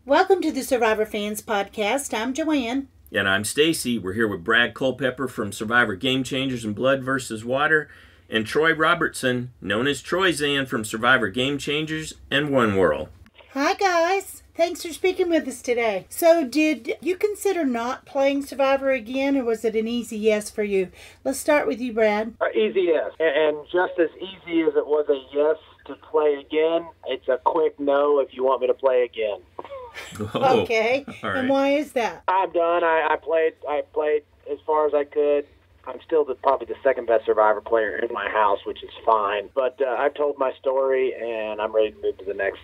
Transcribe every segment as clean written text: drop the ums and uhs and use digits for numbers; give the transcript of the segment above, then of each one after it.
Welcome to the Survivor Fans Podcast. I'm Joanne. And I'm Stacy. We're here with Brad Culpepper from Survivor Game Changers and Blood vs. Water, and Troy Robertson, known as Troyzan from Survivor Game Changers and One World. Hi, guys. Thanks for speaking with us today. So, did you consider not playing Survivor again, or was it an easy yes for you? Let's start with you, Brad. Easy yes. And just as easy as it was a yes to play again, it's a quick no if you want me to play again. Oh, okay. All right. And why is that? I'm done. I played as far as I could. I'm still probably the second best Survivor player in my house, which is fine. But I've told my story, and I'm ready to move to the next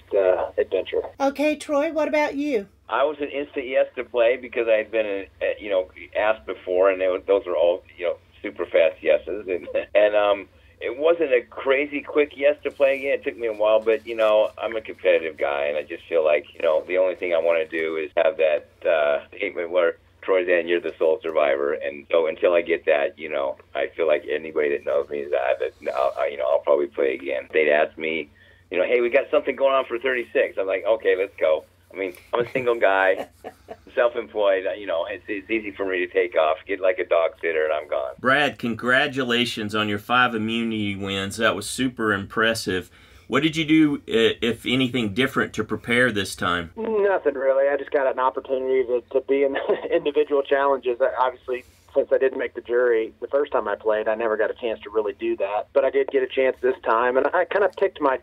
adventure. Okay, Troy, what about you? I was an instant yes to play because I had been, asked before, and those were all, super fast yeses. And it wasn't a crazy quick yes to play again. It took me a while, but, I'm a competitive guy, and I just feel like, the only thing I want to do is have that statement where, Troyzan, you're the sole survivor, and so until I get that, I feel like anybody that knows me is I'll probably play again. They'd ask me, hey, we got something going on for 36. I'm like, okay, let's go. I mean, I'm a single guy, self-employed. It's easy for me to take off, get like a dog sitter, and I'm gone. Brad, congratulations on your 5 immunity wins. That was super impressive. What did you do, if anything, different to prepare this time? Nothing really. I just got an opportunity to be in individual challenges. Obviously, since I didn't make the jury the first time I played, I never got a chance to really do that. But I did get a chance this time, and I kind of picked my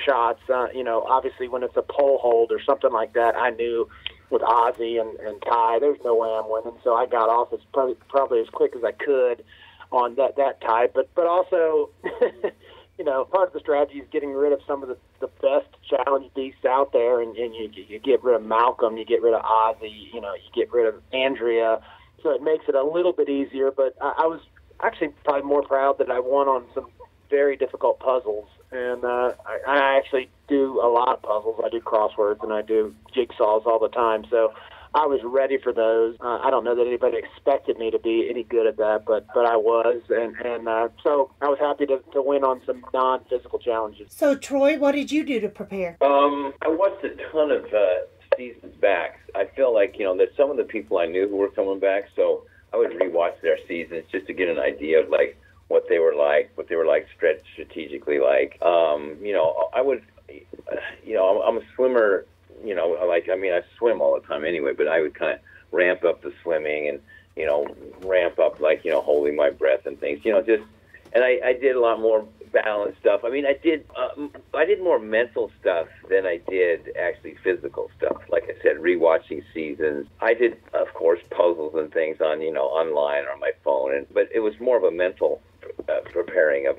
shots. Obviously, when it's a pole hold or something like that, I knew with Ozzy and Ty, there's no way I'm winning. So I got off as probably as quick as I could on that type. But also. Part of the strategy is getting rid of some of the best challenge beasts out there, and you get rid of Malcolm, you get rid of Ozzy, you get rid of Andrea, so it makes it a little bit easier. But I was actually probably more proud that I won on some very difficult puzzles, and I actually do a lot of puzzles. I do crosswords and I do jigsaws all the time, so I was ready for those. I don't know that anybody expected me to be any good at that, but I was, and so I was happy to win on some non-physical challenges. So, Troy, what did you do to prepare? I watched a ton of seasons back. I feel like, that some of the people I knew who were coming back, so I would rewatch their seasons just to get an idea of, what they were like strategically like. I would, I'm a swimmer. I swim all the time anyway, but I would kind of ramp up the swimming and, ramp up, holding my breath and things, and I did a lot more balanced stuff. I mean, I did more mental stuff than I did actually physical stuff. Like I said, rewatching seasons. I did, of course, puzzles and things on, online or on my phone, but it was more of a mental preparing of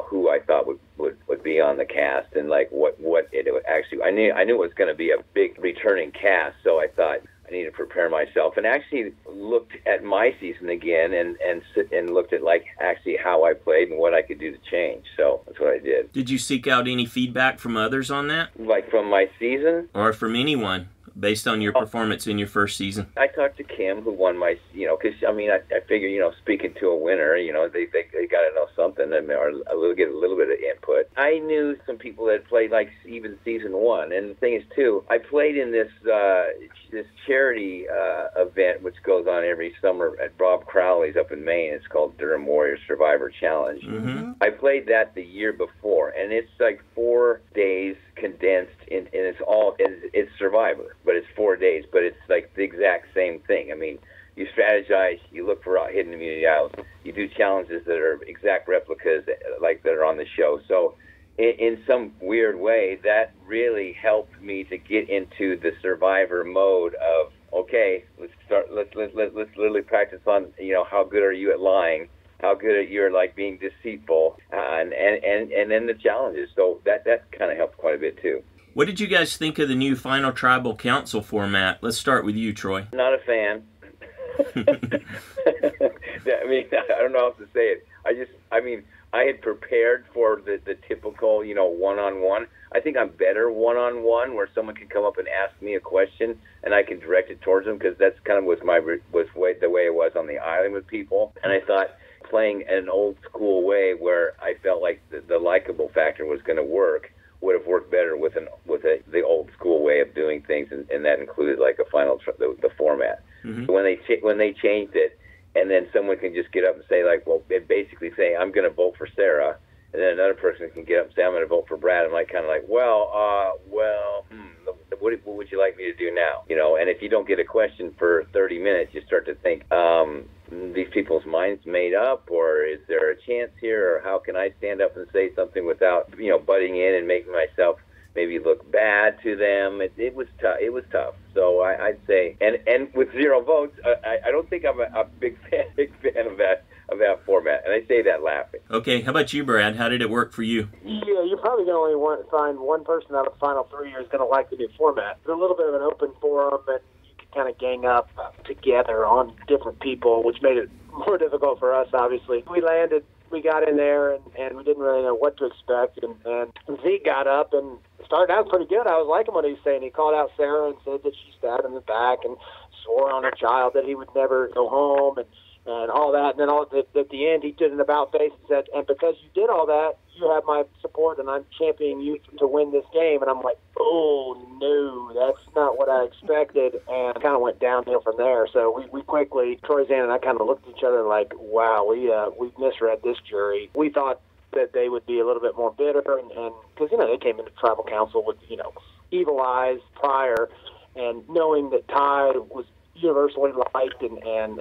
who I thought would be on the cast and what it would actually. I knew it was going to be a big returning cast, so I thought I needed to prepare myself, and actually looked at my season again and looked at actually how I played and what I could do to change. So that's what I did. Did you seek out any feedback from others on that? From my season? Or from anyone? Based on your performance in your first season? I talked to Kim, who won my, because, I figure, speaking to a winner, they got to know something or get a little bit of input. I knew some people that played, even season 1. And the thing is, too, I played in this charity event, which goes on every summer at Bob Crowley's up in Maine. It's called Durham Warriors Survivor Challenge. Mm-hmm. I played that the year before, and it's 4 days condensed, and it's Survivor, but it's 4 days, but it's the exact same thing. I mean, you strategize, you look for hidden immunity islands, you do challenges that are exact replicas that are on the show. So in some weird way, that really helped me to get into the Survivor mode of, okay, let's literally practice on, how good are you at lying, how good you're being deceitful, and then the challenges. So that kind of helped quite a bit too. What did you guys think of the new Final Tribal Council format? Let's start with you, Troy. Not a fan. I don't know how else to say it. I had prepared for the typical, one-on-one. I think I'm better one-on-one, where someone can come up and ask me a question and I can direct it towards them, because that's kind of the way it was on the island with people. And I thought playing an old school way where I felt like the likable factor was going to work would have worked better with the old school way of doing things, and that included like a the format. Mm-hmm. So when they changed it, and then someone can just get up and say like, well, basically say I'm going to vote for Sarah, and then another person can get up and say I'm going to vote for Brad. I'm like kind of like, what would you like me to do now? You know, and if you don't get a question for 30 minutes, you start to think, these people's minds made up, or is there a chance here, or how can I stand up and say something without, you know, butting in and making myself maybe look bad to them? It was tough. It was tough. So I'd say, and with 0 votes, I don't think I'm a big fan of that format, and I say that laughing. Okay, how about you, Brad? How did it work for you? Yeah, you're probably going to only find one person out of the final 3 who's going to like the new format. It's a little bit of an open forum, and you can kind of gang up together on different people, which made it more difficult for us, obviously. We got in there, and we didn't really know what to expect, and Zeke got up and started out pretty good. I was liking what he was saying. He called out Sarah and said that she stabbed him in the back and swore on her child that he would never go home, and all that. And then at the end, he did an about-face and said, and because you did all that, you have my support, and I'm championing you to win this game. And I'm like, oh, no, that's not what I expected. And kind of went downhill from there. So we quickly, Troyzan and I kind of looked at each other like, wow, we misread this jury. We thought that they would be a little bit more bitter, and because, you know, they came into tribal council with, you know, evil eyes prior, and knowing that Ty was universally liked, and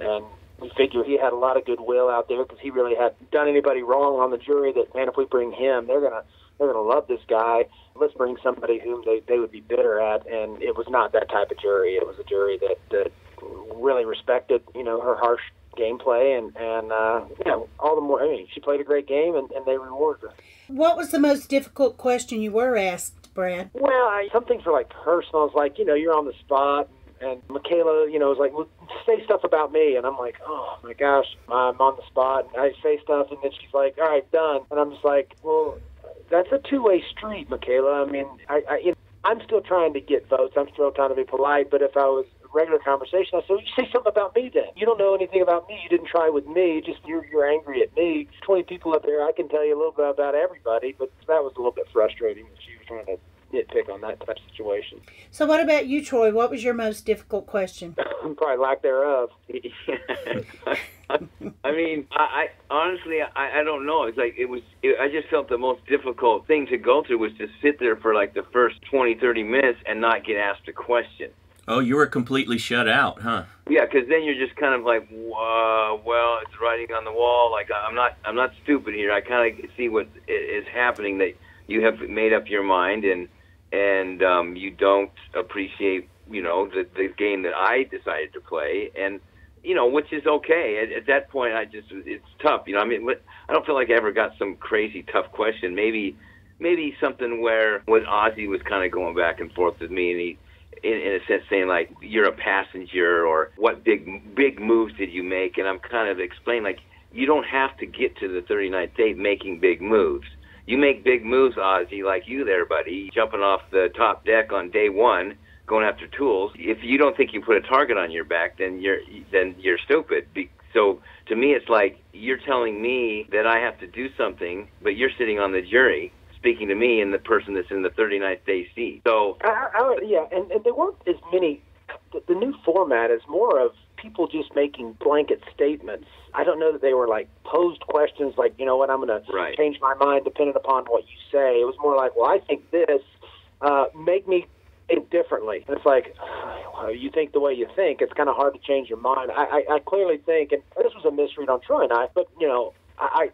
we figured he had a lot of goodwill out there because he really hadn't done anybody wrong on the jury. That, man, if we bring him, they're gonna love this guy. Let's bring somebody whom they would be bitter at. And it was not that type of jury. It was a jury that really respected, you know, her harsh gameplay, and you know, all the more. I mean, she played a great game, and they rewarded her. What was the most difficult question you were asked, Brad? Well, some things were like personal. It's like, you know, you're on the spot. And Michaela, you know, was like, well, say stuff about me. And I'm like, oh, my gosh, I'm on the spot. And I say stuff, and then she's like, all right, done. And I'm just like, well, that's a two-way street, Michaela. I mean, you know, I'm still trying to get votes. I'm still trying to be polite. But if I was a regular conversation, I said, well, you say something about me then. You don't know anything about me. You didn't try with me. Just you're angry at me. 20 people up there, I can tell you a little bit about everybody. But that was a little bit frustrating that she was trying to nitpick on that type of situation. So what about you, Troy? What was your most difficult question? Probably lack thereof. I mean, I honestly, I don't know. It's like I just felt the most difficult thing to go through was to sit there for like the first 20, 30 minutes and not get asked a question. Oh, you were completely shut out, huh? Yeah, because then you're just kind of like, well, it's writing on the wall. Like I'm not stupid here. I kind of see what is happening, that you have made up your mind, and you don't appreciate, you know, the game that I decided to play, and, you know, which is okay. At that point, it's tough, you know. I mean, I don't feel like I ever got some crazy tough question. Maybe something where when Ozzy was kind of going back and forth with me, and he, in a sense, saying like, you're a passenger, or what big moves did you make? And I'm kind of explaining, like, you don't have to get to the 39th day making big moves. You make big moves, Ozzy, like you there, buddy, jumping off the top deck on day one, going after tools. If you don't think you put a target on your back, then you're stupid. So to me, it's like you're telling me that I have to do something, but you're sitting on the jury speaking to me and the person that's in the 39th day seat. So yeah, and there weren't as many. The new format is more of people just making blanket statements. I don't know that they were like posed questions like, you know what, I'm going to change my mind depending upon what you say. It was more like, well, I think this, make me think differently. And it's like, well, you think the way you think. It's kind of hard to change your mind. I clearly think, and this was a misread on Troy and I, but, you know,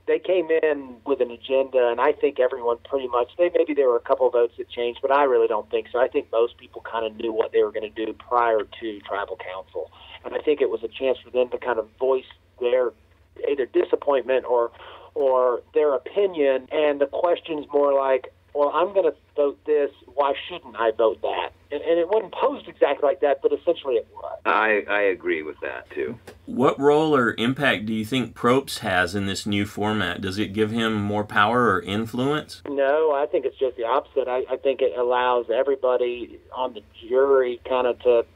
they came in with an agenda, and I think everyone pretty much, maybe there were a couple of votes that changed, but I really don't think so. I think most people kind of knew what they were going to do prior to tribal council. And I think it was a chance for them to kind of voice their either disappointment or their opinion, and the question's more like, well, I'm going to vote this, why shouldn't I vote that? And it wasn't posed exactly like that, but essentially it was. I agree with that, too. What role or impact do you think Probst has in this new format? Does it give him more power or influence? No, I think it's just the opposite. I think it allows everybody on the jury kind of to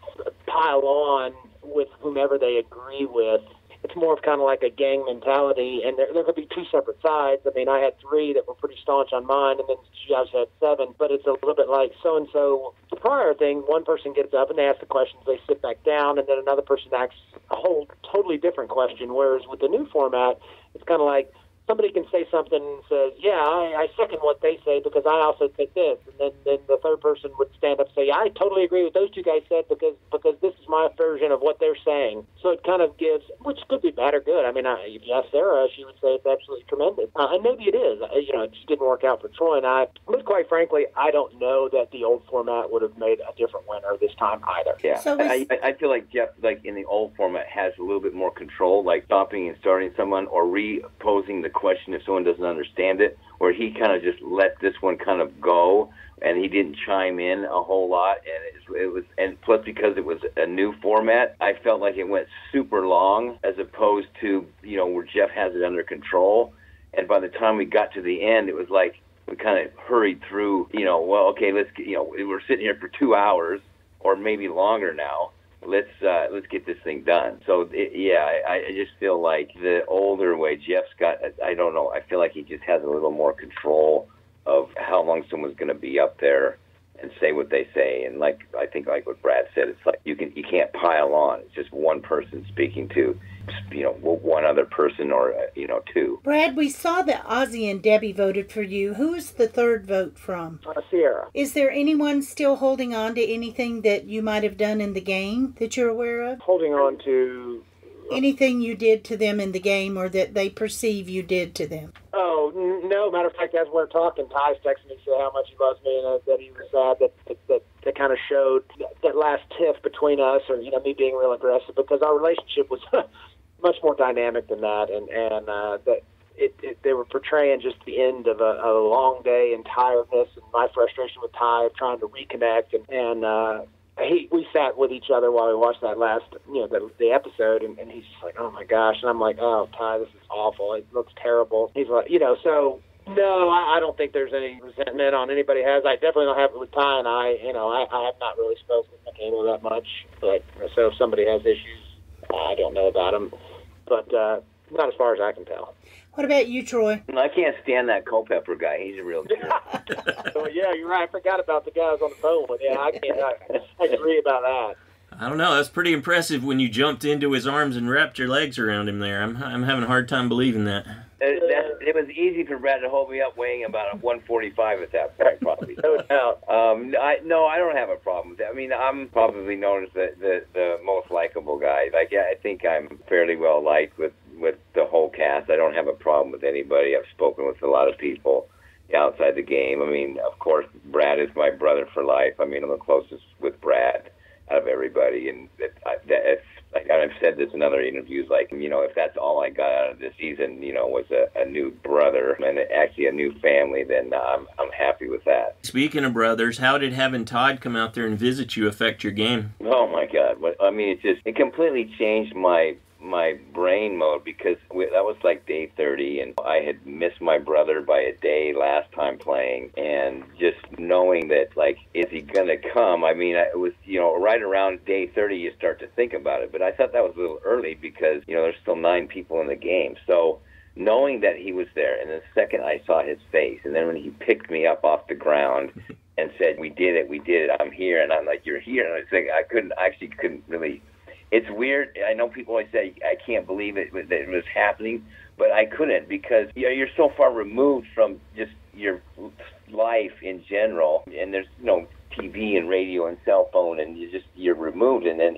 pile on with whomever they agree with. It's it's more of kind of like a gang mentality, and there could be two separate sides. I mean, I had 3 that were pretty staunch on mine, and then you guys had 7, but it's a little bit like so-and-so. The prior thing, one person gets up and they ask the questions, they sit back down, and then another person asks a whole totally different question, whereas with the new format, it's kind of like, somebody can say something and says, yeah, I second what they say because I also think this. And then the third person would stand up and say, I totally agree with those two guys said because this is my version of what they're saying. So it kind of gives, which could be bad or good. I mean, if you ask Sarah, she would say it's absolutely tremendous. And maybe it is. It just didn't work out for Troy and I. But quite frankly, I don't know that the old format would have made a different winner this time either. Yeah, so I feel like Jeff, like in the old format, has a little bit more control, like stopping and starting someone or reposing the question if someone doesn't understand it, where he kind of just let this one kind of go and he didn't chime in a whole lot, and it was and plus because it was a new format, I felt like it went super long as opposed to where Jeff has it under control, and by the time we got to the end, it was like we kind of hurried through. Well, okay, let's we're sitting here for 2 hours or maybe longer now. Let's get this thing done. So I just feel like the older way Jeff's got, I don't know, I feel like he just has a little more control of how long someone's going to be up there and say what they say. And I think what Brad said, it's like you can't pile on. It's just one person speaking to one other person or 2. Brad, we saw that Ozzy and Debbie voted for you. Who's the third vote from? Sierra. Is there anyone still holding on to anything that you might have done in the game that you're aware of? Holding on to anything you did to them in the game or that they perceive you did to them? Oh, no. Matter of fact, as we're talking, Ty's texting me to say how much he loves me and that he was sad that kind of showed that last tiff between us, or me being real aggressive, because our relationship was much more dynamic than that, and that they were portraying just the end of a long day and tiredness and my frustration with Ty of trying to reconnect, and we sat with each other while we watched that last the episode, and he's just like, oh my gosh, and I'm like, oh Ty, this is awful, it looks terrible. He's like, so. No, I don't think there's any resentment on anybody has. I definitely don't have it with Ty, and I have not really spoken with Michaela that much. But so if somebody has issues, I don't know about them. But not as far as I can tell. What about you, Troy? I can't stand that Culpepper guy. He's a real jerk. Well, yeah, you're right. I forgot about the guys on the phone with. Yeah, I agree about that. I don't know. That's pretty impressive when you jumped into his arms and wrapped your legs around him there. I'm having a hard time believing that. It was easy for Brad to hold me up weighing about 145 at that point, probably. No doubt. I don't have a problem with that. I mean, I'm probably known as the most likable guy. I think I'm fairly well liked with the whole cast. I don't have a problem with anybody. I've spoken with a lot of people outside the game. I mean, of course, Brad is my brother for life. I mean, I'm the closest with Brad out of everybody, and I've said this in other interviews, if that's all I got out of this season, was a new brother and actually a new family, then I'm happy with that. Speaking of brothers, how did having Todd come out there and visit you affect your game? Oh my God. I mean, it completely changed my brain mode, because that was like day 30, and I had missed my brother by a day last time playing, and just knowing that, is he going to come? I mean, it was, right around day 30 you start to think about it, but I thought that was a little early because, there's still 9 people in the game. So knowing that he was there, and the second I saw his face, and then when he picked me up off the ground and said, we did it, I'm here, and I'm like, you're here, and I was like, I couldn't really. It's weird. I know people always say, I can't believe that it was happening, but I couldn't, because you're so far removed from just your life in general, and there's TV and radio and cell phone, and you're removed, and then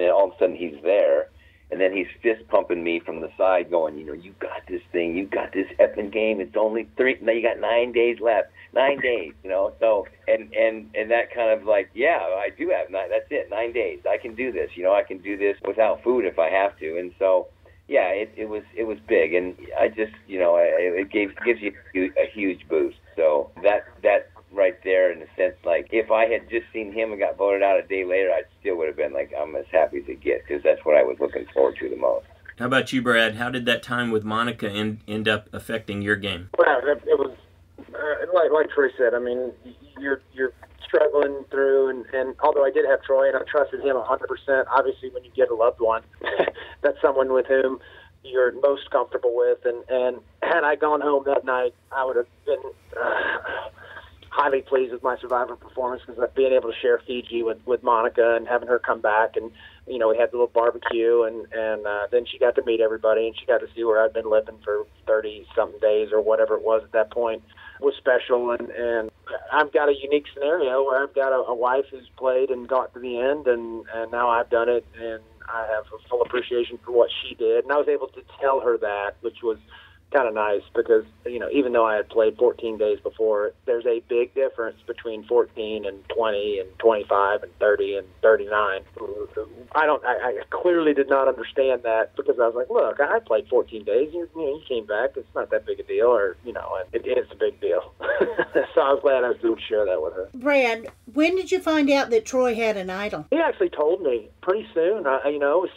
all of a sudden he's there, and then he's fist pumping me from the side, going, you got this thing, you got this effing game. It's only 3. Now you got 9 days left. 9 days, So and that kind of I do have 9. That's it, 9 days. I can do this. I can do this without food if I have to. And so, yeah, it was big, and I just it gives you a huge boost. So that right there, in a sense, if I had just seen him and got voted out a day later, I still would have been I'm as happy as it gets, because that's what I was looking forward to the most. How about you, Brad? How did that time with Monica end up affecting your game? Well, it was like Troy said. I mean, you're struggling through, and although I did have Troy and I trusted him 100%, obviously when you get a loved one, that's someone with whom you're most comfortable with. And had I gone home that night, I would have been highly pleased with my Survivor performance, because being able to share Fiji with Monica and having her come back, and we had the little barbecue, and then she got to meet everybody, and she got to see where I'd been living for 30-something days or whatever it was at that point, was special. And I've got a unique scenario where I've got a wife who's played and got to the end, and now I've done it, and I have a full appreciation for what she did. And I was able to tell her that, which was kind of nice, because even though I had played 14 days before, there's a big difference between 14 and 20 and 25 and 30 and 39. I clearly did not understand that, because I was like, look, I played 14 days, you came back, it's not that big a deal, or and it is a big deal. So I was glad I was able to share that with her. Brad, when did you find out that Troy had an idol? He actually told me pretty soon. As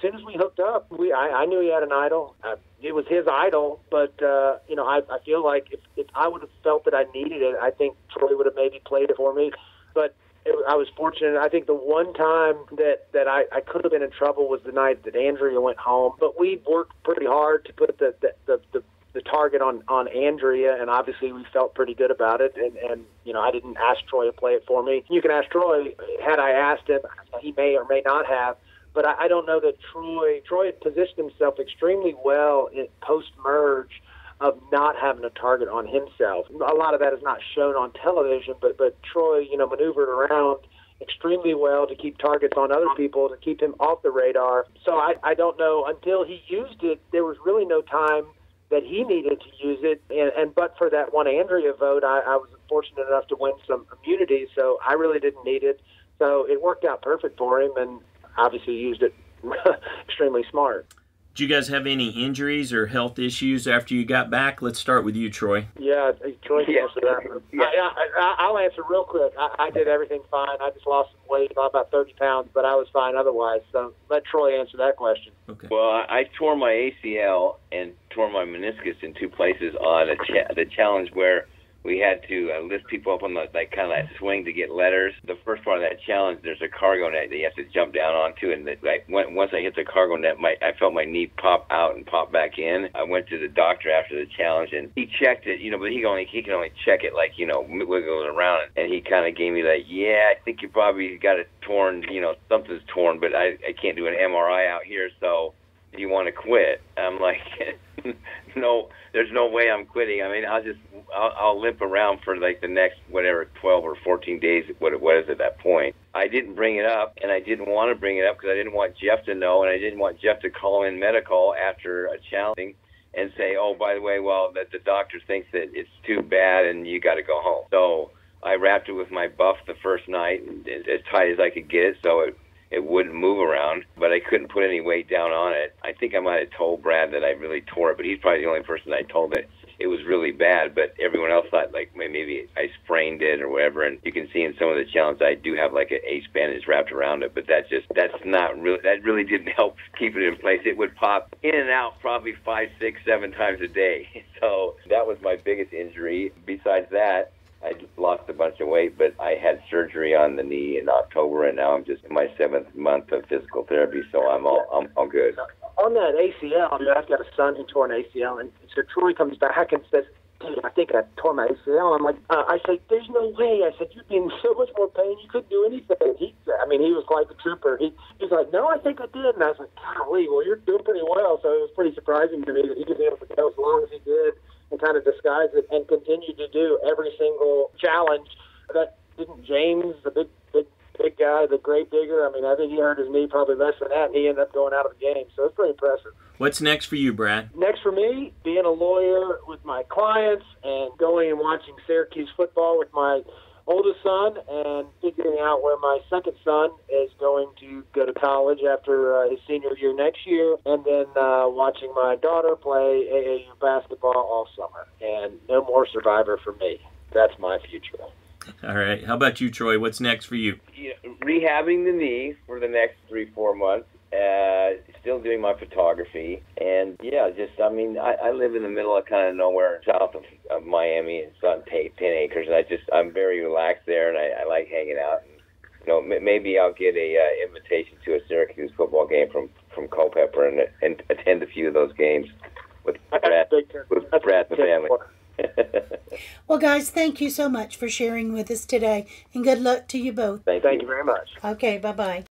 soon as we hooked up, I knew he had an idol. It was his idol, but I feel like if I would have felt that I needed it, I think Troy would have maybe played it for me. But I was fortunate. I think the one time that I could have been in trouble was the night that Andrea went home. But we worked pretty hard to put the target on Andrea, and obviously we felt pretty good about it. And I didn't ask Troy to play it for me. You can ask Troy. Had I asked him, he may or may not have. But I don't know that Troy had positioned himself extremely well in post-merge of not having a target on himself. A lot of that is not shown on television, but Troy, maneuvered around extremely well to keep targets on other people, to keep him off the radar. So I don't know, until he used it, there was really no time that he needed to use it. And but for that one Andrea vote, I was fortunate enough to win some immunity, so I really didn't need it. So it worked out perfect for him, and obviously used it extremely smart. Did you guys have any injuries or health issues after you got back? Let's start with you, Troy. Yeah, Troy can answer that. Yeah. I'll answer real quick. I did everything fine. I just lost some weight, about 30 pounds, but I was fine otherwise. So let Troy answer that question. Okay. Well, I tore my ACL and tore my meniscus in two places on the challenge where we had to lift people up on the kind of that swing to get letters. The first part of that challenge, there's a cargo net that you have to jump down onto, and once I hit the cargo net, I felt my knee pop out and pop back in. I went to the doctor after the challenge, and he checked it, but he can only check it wiggle it around, and he kind of gave me I think you probably got it torn, something's torn, but I can't do an MRI out here, so do you want to quit? I'm like, no, there's no way I'm quitting. I mean, I'll limp around for the next 12 or 14 days, what it was at that point. I didn't bring it up, and I didn't want to bring it up because I didn't want Jeff to know, and I didn't want Jeff to call in medical after a challenge and say, oh, by the way, that the doctor thinks that it's too bad and you got to go home. So I wrapped it with my buff the first night, as tight as I could get it, so it wouldn't move around, but I couldn't put any weight down on it. I think I might have told Brad that I really tore it, but he's probably the only person I told that it was really bad, but everyone else thought maybe I sprained it or whatever, and you can see in some of the challenges I do have an ace bandage wrapped around it, but that really didn't help keep it in place. It would pop in and out probably 5, 6, 7 times a day. So that was my biggest injury. Besides that, I lost a bunch of weight, but I had surgery on the knee in October, and now I'm just in my 7th month of physical therapy, so I'm all good. On that ACL, I've got a son who tore an ACL, and so Troy comes back and says, dude, I think I tore my ACL. I'm like, I said, there's no way. I said, you'd be in so much more pain, you couldn't do anything. He was quite the trooper. He's like, no, I think I did. And I was like, golly, well, you're doing pretty well. So it was pretty surprising to me that he was able to go as long as he did and kind of disguise it and continue to do every single challenge. That didn't James, the big guy, the grave digger, I think he hurt his knee probably less than that, and he ended up going out of the game. So it's pretty impressive. What's next for you, Brad? Next for me, being a lawyer with my clients and going and watching Syracuse football with my oldest son and figuring out where my second son is going to go to college after his senior year next year, and then watching my daughter play AAU basketball all summer. And no more Survivor for me. That's my future. All right. How about you, Troy? What's next for you? Rehabbing the knee for the next 3-4 months. still doing my photography, and yeah, just I live in the middle of kind of nowhere south of Miami. It's on 10 acres, and I'm very relaxed there, and I like hanging out. And, maybe I'll get a invitation to a Syracuse football game from Culpepper and attend a few of those games with Brad and the family. Well, guys, thank you so much for sharing with us today, and good luck to you both. Thank you very much. Okay, bye-bye.